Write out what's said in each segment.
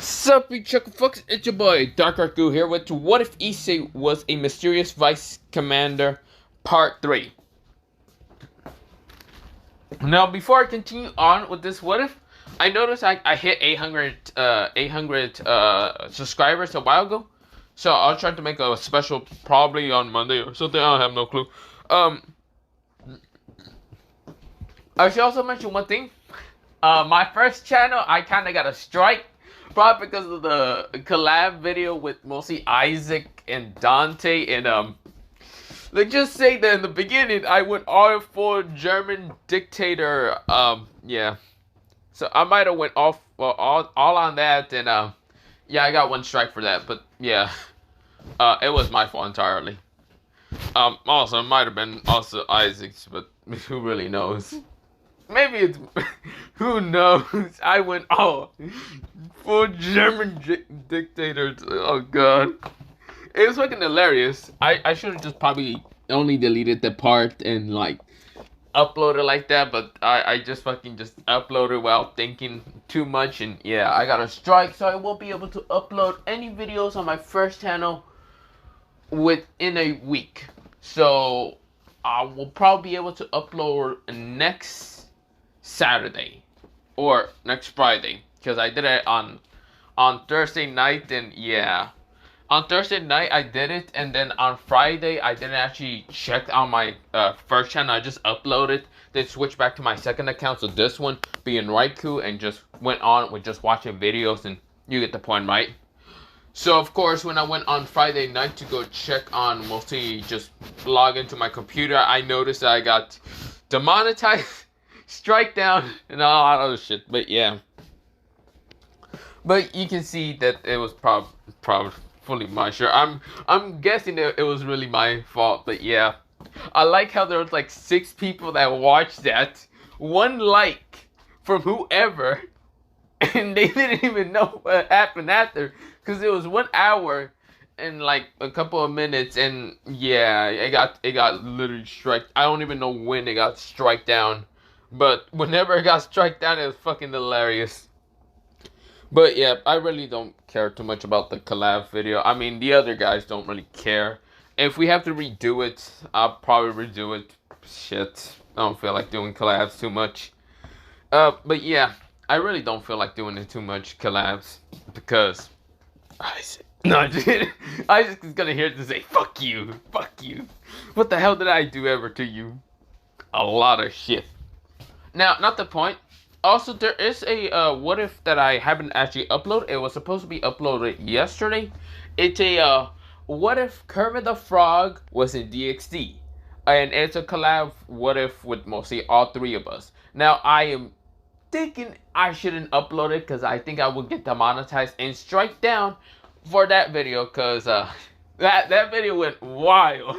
Sup, you chuckle fucks? It's your boy, Dark Arku here with What If Issei Was a Mysterious Vice Commander, Part 3. Now, before I continue on with this What If, I noticed I hit 800 subscribers a while ago. So I'll try to make a special probably on Monday or something, I have no clue. I should also mention one thing. My first channel, I kind of got a strike. Probably because of the collab video with mostly Isaac and Dante, and let's just say that in the beginning I went all for German dictator. Yeah, so I might have went off all on that, and yeah, I got one strike for that. But yeah, it was my fault entirely. Also, it might have been also Isaac's, but who really knows? Maybe it's who knows? I went all for German dictators. Oh god, it was fucking hilarious. I should have just probably only deleted the part and like uploaded like that, but I just fucking just uploaded without thinking too much, and yeah, I got a strike, so I won't be able to upload any videos on my first channel within a week. So I will probably be able to upload next Saturday or next Friday, because I did it on Thursday night, and yeah, on Thursday night I did it, and then on Friday I didn't actually check on my first channel. I just uploaded, then switched back to my second account, so this one being Raikou, and just went on with just watching videos, and you get the point, right? So of course, when I went on Friday night to go check on, mostly just log into my computer, I noticed that I got demonetized, strike down, and all that other shit. But yeah, but you can see that it was probably fully my share. I'm guessing that it was really my fault. But yeah, I like how there was like 6 people that watched that, 1 like from whoever, and they didn't even know what happened after, because it was 1 hour and like a couple of minutes, and yeah, it got literally strike. I don't even know when it got strike down. But whenever it got strike down, it was fucking hilarious. But yeah, I really don't care too much about the collab video. I mean, the other guys don't really care. If we have to redo it, I'll probably redo it. Shit, I don't feel like doing collabs too much. But yeah, I really don't feel like doing it too much collabs, because Isaac is gonna hear this say, fuck you. What the hell did I do ever to you? A lot of shit. Now, not the point. Also, there is a what if that I haven't actually uploaded. It was supposed to be uploaded yesterday. It's a what if Kermit the Frog was in DxD, and it's a collab what if with mostly all 3 of us. Now, I am thinking I shouldn't upload it, because I think I will get demonetized and strike down for that video, because that video went wild.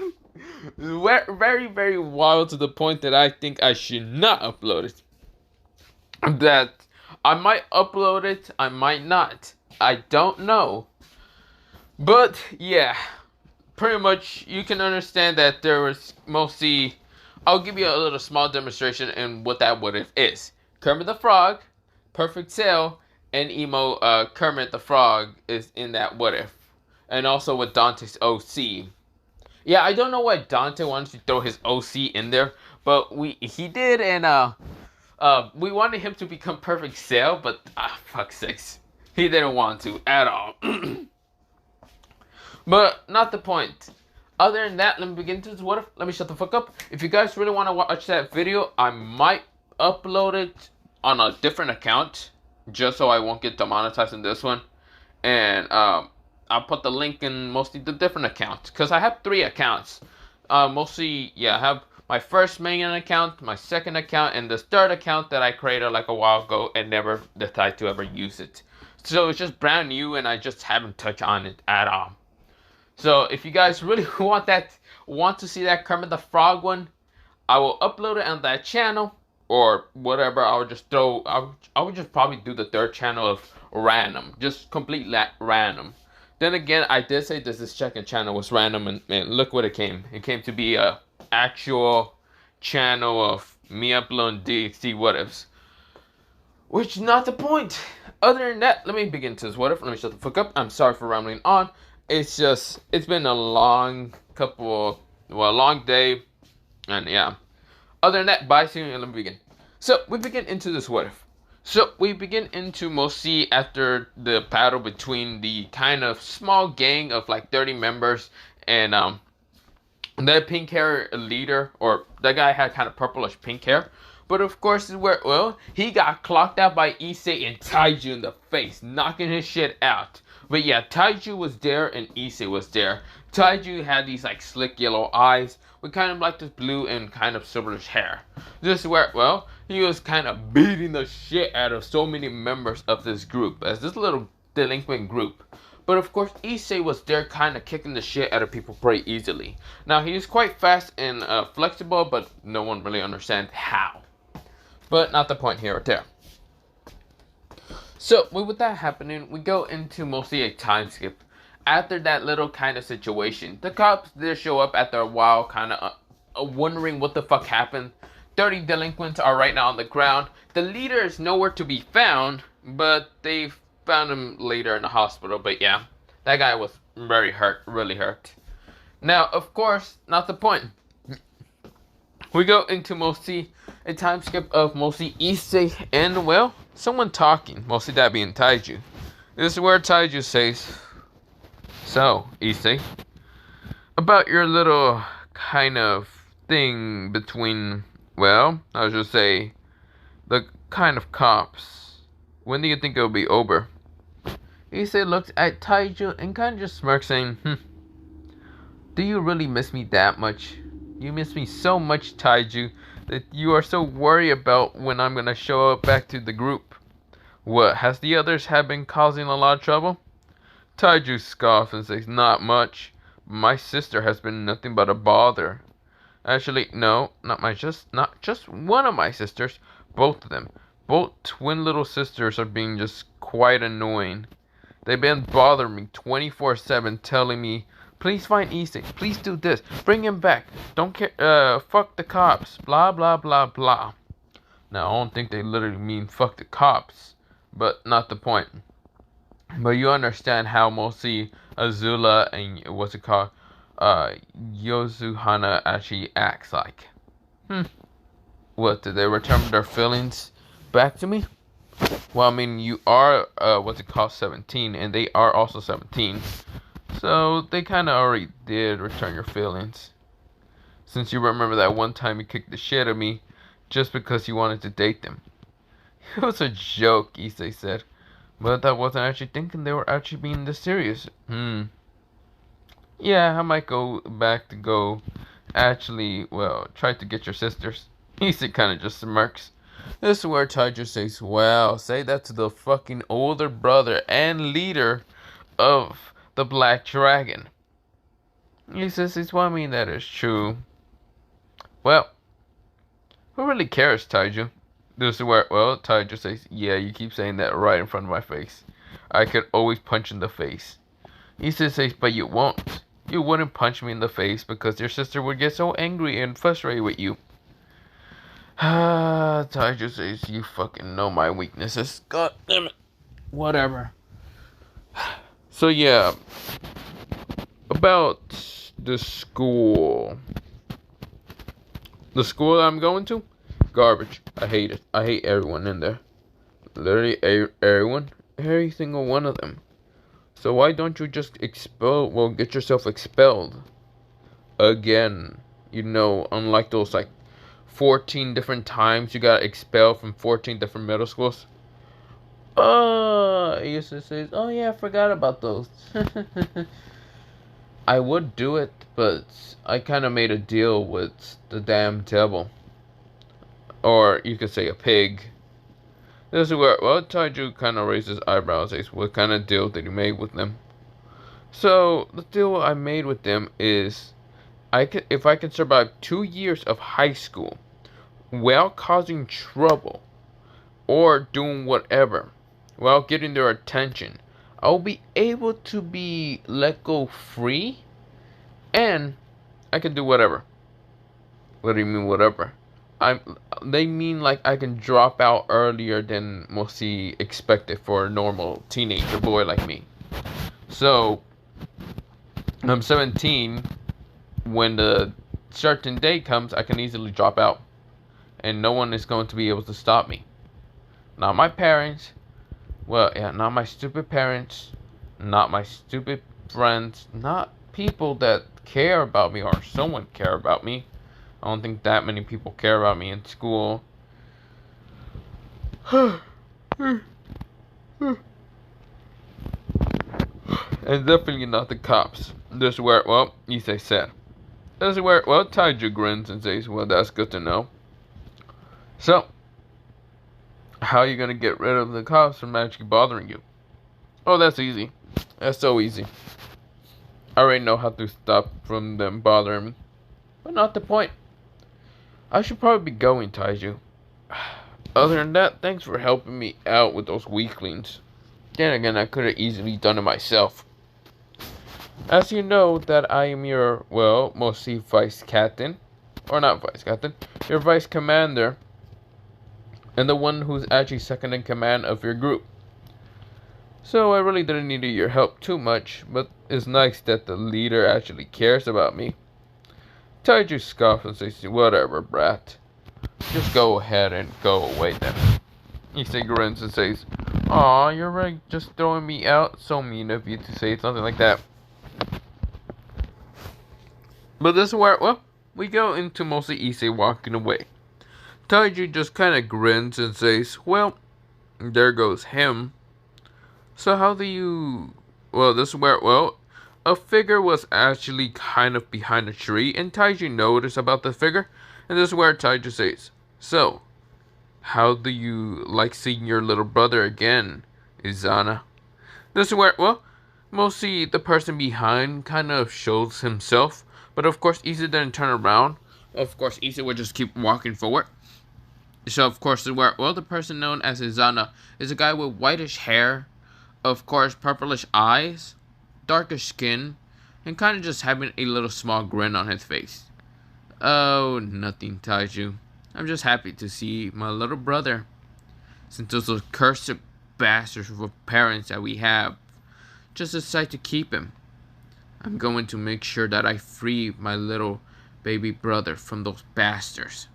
Very, very wild, to the point that I think I should not upload it. That I might upload it, I might not. I don't know. But yeah, pretty much you can understand that there was mostly. I'll give you a little small demonstration in what that what if is. Kermit the Frog, Perfect Cell, and Emo Kermit the Frog is in that what if, and also with Dante's OC. Yeah, I don't know why Dante wanted to throw his OC in there, but he did, and we wanted him to become Perfect Cell, but fuck's sakes, he didn't want to at all. But not the point. Other than that, let me begin to this what if. Let me shut the fuck up. If you guys really want to watch that video, I might upload it on a different account, just so I won't get demonetized in this one, and I'll put the link in mostly the different accounts, because I have 3 accounts. Mostly, yeah, I have my first main account, my second account, and this third account that I created like a while ago and never decided to ever use it. So it's just brand new, and I just haven't touched on it at all. So if you guys really want to see that Kermit the Frog one, I will upload it on that channel, or whatever. I would just probably do the 3rd channel of random, just complete random. Then again, I did say this second channel was random, and man, look what it came. It came to be a actual channel of me uploading DxD what ifs. Which is not the point. Other than that, let me begin to this. What if? Let me shut the fuck up. I'm sorry for rambling on. It's been a long day, and yeah. Other than that, bye, see you, and let me begin. So, we begin into this what if. So, we begin into mostly after the battle between the kind of small gang of like 30 members and the pink hair leader, or that guy had kind of purplish pink hair. But of course, he got clocked out by Issei and Taiju in the face, knocking his shit out. But yeah, Taiju was there and Issei was there. Taiju had these like slick yellow eyes with kind of like this blue and kind of silverish hair. This is where, he was kind of beating the shit out of so many members of this group, as this little delinquent group. But of course, Issei was there kind of kicking the shit out of people pretty easily. Now, he is quite fast and flexible, but no one really understands how. But not the point here or there. So, with that happening, we go into mostly a time skip. After that little kind of situation, the cops did show up after a while, kind of wondering what the fuck happened. 30 delinquents are right now on the ground. The leader is nowhere to be found, but they found him later in the hospital. But yeah, that guy was very hurt, really hurt. Now, of course, not the point. We go into mostly a time skip of mostly Issei and, someone talking. Mostly that being Taiju. This is where Taiju says, "So, Issei, about your little kind of thing between, I should say, the kind of cops. When do you think it'll be over?" Issei looks at Taiju and kind of just smirks, saying, "Do you really miss me that much? You miss me so much, Taiju, that you are so worried about when I'm gonna show up back to the group. What, has the others have been causing a lot of trouble?" Taiju scoffs and says, "Not much. My sister has been nothing but a bother. Actually, no, not just one of my sisters, both of them. Both twin little sisters are being just quite annoying. They've been bothering me 24/7, telling me, 'Please find Issei. Please do this. Bring him back. Don't care. Fuck the cops. Blah, blah, blah, blah.'" Now, I don't think they literally mean fuck the cops, but not the point. But you understand how mostly Azula and, Yozuhana actually acts like. What, did they return their feelings back to me? Well, I mean, you are, 17, and they are also 17. So, they kind of already did return your feelings. Since you remember that one time you kicked the shit out of me just because you wanted to date them. It was a joke, Issei said. But I wasn't actually thinking they were actually being this serious. Yeah, I might go back to go actually, try to get your sisters. Issei kind of just smirks. This is where Taiju says, "Well, say that to the fucking older brother and leader of the Black Dragon." He says, "Well, I mean, that is true." Well, who really cares, Taiju? This is where, Taiju says, "Yeah, you keep saying that right in front of my face. I could always punch in the face." Issei says, "But you won't. You wouldn't punch me in the face because your sister would get so angry and frustrated with you." Taiju says, "You fucking know my weaknesses. God damn it. Whatever." So yeah, about the school. The school that I'm going to? Garbage. I hate it. I hate everyone in there. Literally everyone. Every single one of them. So why don't you just get yourself expelled? Again. Unlike those 14 different times you got expelled from 14 different middle schools. Issa says, "Oh yeah, I forgot about those." I would do it, but I kind of made a deal with the damn devil. Or you could say a pig. This is where, Taiju kind of raises eyebrows and says, "What kind of deal did you make with them?" So, the deal I made with them is, if I can survive 2 years of high school while causing trouble or doing whatever, while getting their attention, I'll be able to be let go free, and I can do whatever. What do you mean whatever? I'm they mean like I can drop out earlier than mostly expected for a normal teenager boy like me. So I'm 17. When the certain day comes, I can easily drop out, and no one is going to be able to stop me. Not my parents. Well, yeah, not my stupid parents. Not my stupid friends. Not people that care about me or someone care about me. I don't think that many people care about me in school. And definitely not the cops. This is where, well, Issei said. This is where, well, Taiju grins and says, well, that's good to know. So, how are you going to get rid of the cops from actually bothering you? Oh, that's easy. That's so easy. I already know how to stop from them bothering me. But not the point. I should probably be going, Taiju. Other than that, thanks for helping me out with those weaklings. Then again, I could have easily done it myself. As you know that I am your, well, mostly vice captain. Or not vice captain. Your vice commander. And the one who's actually second in command of your group. So I really didn't need your help too much, but it's nice that the leader actually cares about me. Taiju scoffs and says, whatever, brat. Just go ahead and go away then. Issei grins and says, aw, you're really just throwing me out? So mean of you to say something like that. But this is where, well, we go into mostly Issei walking away. Taiju just kind of grins and says, well, there goes him. So how do you... Well, this is where, well, a figure was actually kind of behind a tree, and Taiju noticed about the figure, and this is where Taiju says, so, how do you like seeing your little brother again, Izana? This is where, well, mostly the person behind kind of shows himself, but of course Issei didn't turn around. Of course, Issei would just keep walking forward. So, of course, where, well, the person known as Izana is a guy with whitish hair, of course, purplish eyes, darkish skin, and kind of just having a little small grin on his face. Oh, nothing, Taiju. I'm just happy to see my little brother. Since those cursed bastards of parents that we have just decide to keep him, I'm going to make sure that I free my little baby brother from those bastards.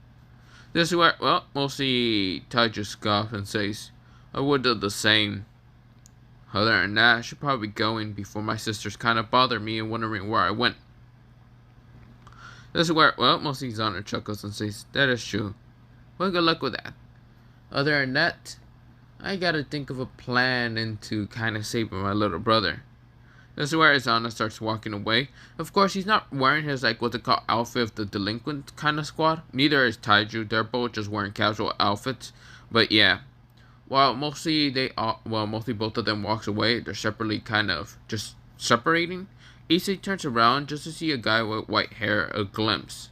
This is where, well, mostly Taiju scoffs and says, I would do the same. Other than that, I should probably be going before my sisters kind of bother me and wondering where I went. This is where, well, mostly Zana chuckles and says, that is true. Well, good luck with that. Other than that, I gotta think of a plan into kind of saving my little brother. This is where Izana starts walking away. Of course, he's not wearing his, like, what they call outfit of the delinquent kind of squad. Neither is Taiju. They're both just wearing casual outfits. But yeah. While mostly mostly both of them walks away, they're separately kind of just separating. Issei turns around just to see a guy with white hair a glimpse.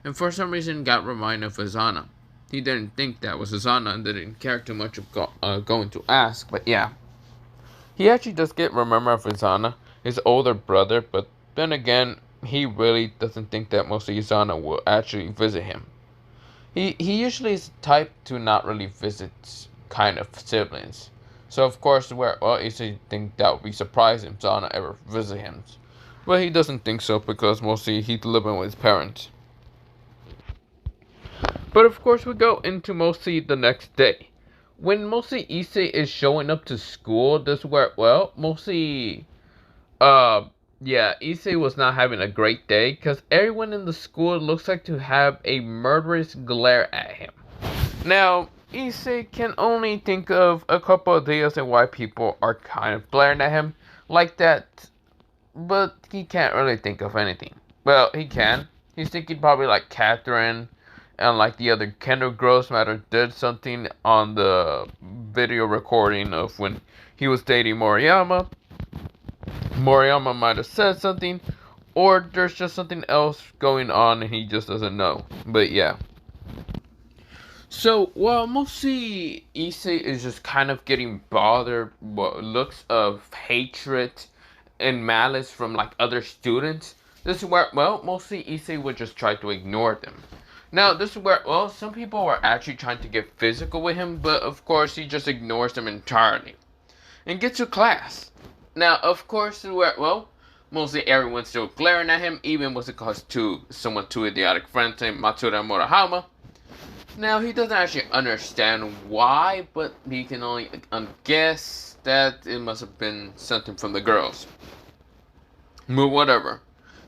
And for some reason got reminded of Izana. He didn't think that was Izana and didn't care too much of going to ask, but yeah. He actually does get remember of Izana, his older brother, but then again, he really doesn't think that mostly Izana will actually visit him. He usually is the type to not really visit kind of siblings. So of course, Issei think that would be surprising if Zana ever visit him. But he doesn't think so because mostly he's living with his parents. But of course, we go into mostly the next day. When mostly Issei is showing up to school, this is where, well, mostly, yeah, Issei was not having a great day because everyone in the school looks like to have a murderous glare at him. Now, Issei can only think of a couple of reasons why people are kind of glaring at him like that, but he can't really think of anything. Well, he can. He's thinking probably like Catherine and like the other Kendall girls might have did something on the video recording of when he was dating Moriyama. Moriyama might have said something, or there's just something else going on and he just doesn't know. But yeah. So, while mostly Issei is just kind of getting bothered by looks of hatred and malice from like other students, this is where, well, mostly Issei would just try to ignore them. Now, this is where, well, some people were actually trying to get physical with him, but of course he just ignores them entirely and gets to class. Now, of course, where, well, mostly everyone's still glaring at him, even was it caused to someone two idiotic friends named Matsuda Murahama. Now, he doesn't actually understand why, but he can only guess that it must have been something from the girls. But whatever.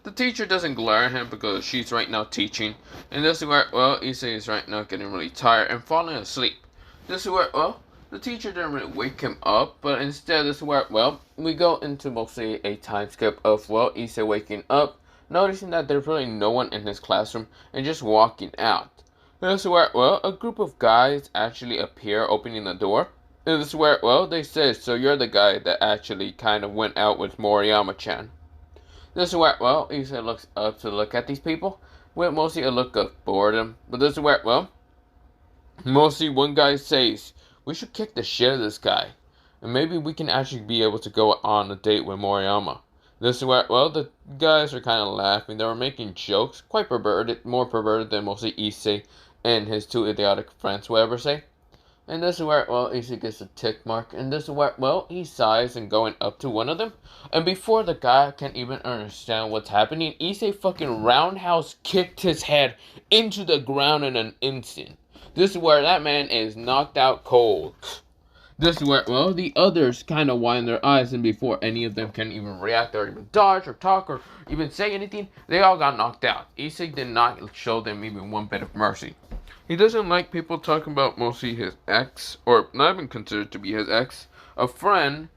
The teacher doesn't glare at him because she's right now teaching. And this is where, well, Issei is right now getting really tired and falling asleep. This is where, well, the teacher didn't really wake him up, but instead this is where, well, we go into mostly a time skip of, well, Issei waking up, noticing that there's really no one in his classroom, and just walking out. This is where, well, a group of guys actually appear opening the door. And this is where, well, they say, so you're the guy that actually kind of went out with Moriyama-chan. This is where, well, Issei looks up to look at these people with mostly a look of boredom. But this is where, well, mostly one guy says, we should kick the shit out of this guy. And maybe we can actually be able to go on a date with Moriyama. This is where, well, the guys are kind of laughing. They were making jokes, quite perverted, more perverted than mostly Issei and his two idiotic friends will ever say. And this is where, well, Issei gets a tick mark. And this is where, well, he sighs and going up to one of them. And before the guy can even understand what's happening, Issei fucking roundhouse kicked his head into the ground in an instant. This is where that man is knocked out cold. This is where, well, the others kind of wind their eyes, and before any of them can even react or even dodge or talk or even say anything, they all got knocked out. Issei did not show them even one bit of mercy. He doesn't like people talking about mostly his ex, or not even considered to be his ex, a friend,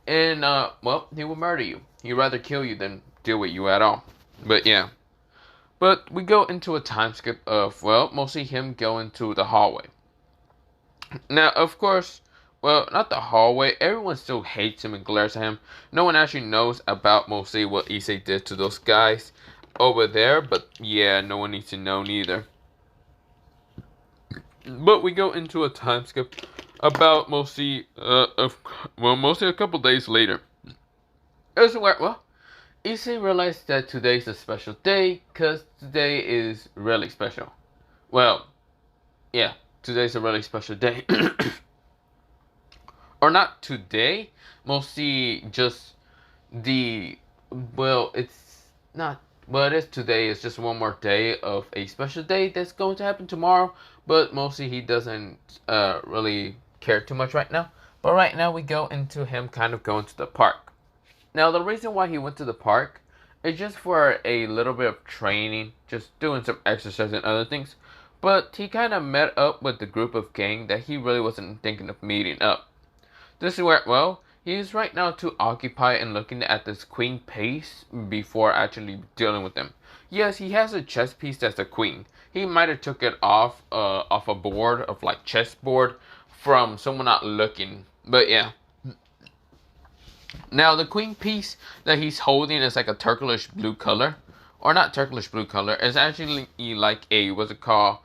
and, well, he will murder you. He'd rather kill you than deal with you at all. But, yeah. But we go into a time skip of, well, mostly him going to the hallway. Now, of course, well, not the hallway. Everyone still hates him and glares at him. No one actually knows about mostly what Issei did to those guys over there. But, yeah, no one needs to know neither. But we go into a time skip about mostly, mostly a couple days later. As where, well, Issei realized that today's a special day, because today is really special. Well, yeah, today's a really special day. Or not today, mostly just the, well, it's not, well, it is today. It's just one more day of a special day that's going to happen tomorrow. But mostly he doesn't really care too much right now. But right now we go into him kind of going to the park. Now the reason why he went to the park is just for a little bit of training. Just doing some exercise and other things. But he kind of met up with the group of gang that he really wasn't thinking of meeting up. This is where, well, he is right now too occupied in looking at this queen piece before actually dealing with them. Yes, he has a chess piece that's a queen. He might have took it off a board of like chessboard from someone not looking. But yeah. Now the queen piece that he's holding is like a turquoise blue color. Or not turquoise blue color. It's actually like a, what's it called?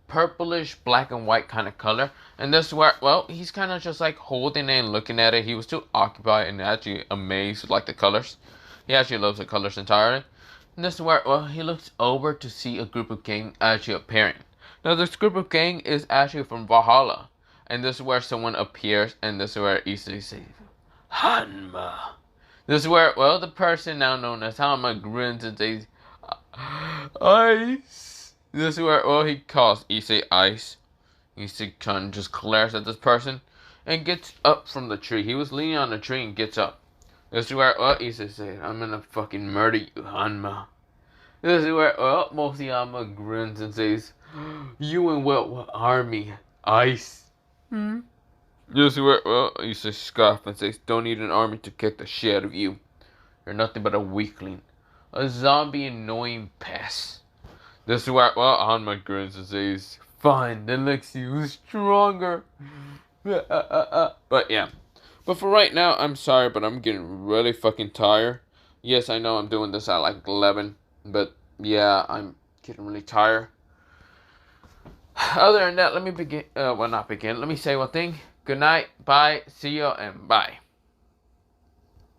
Purplish black and white kind of color. And this is where, well, he's kind of just like holding it and looking at it. He was too occupied and actually amazed with like the colors. He actually loves the colors entirely. And this is where, well, he looks over to see a group of gang actually appearing. Now this group of gang is actually from Valhalla. And this is where someone appears, and this is where Issei says, Hanma. This is where, well, the person now known as Hanma grins and says, Ice. This is where, well, he calls Issei Ice. Issei kind of just glares at this person and gets up from the tree. He was leaning on the tree and gets up. This is where, well, Issei says, I'm gonna fucking murder you, Hanma. This is where, well, mostly Hanma grins and says, you and what army? Ice. This is where, well, Issei scoffs and says, don't need an army to kick the shit out of you. You're nothing but a weakling. A zombie annoying pest. This is where, well, Hanma grins and says, fine, that makes you stronger. But yeah. But for right now, I'm sorry, but I'm getting really fucking tired. Yes, I know I'm doing this at like 11. But yeah, I'm getting really tired. Other than that, let me begin. Well, not begin. Let me say one thing. Good night. Bye. See you and bye.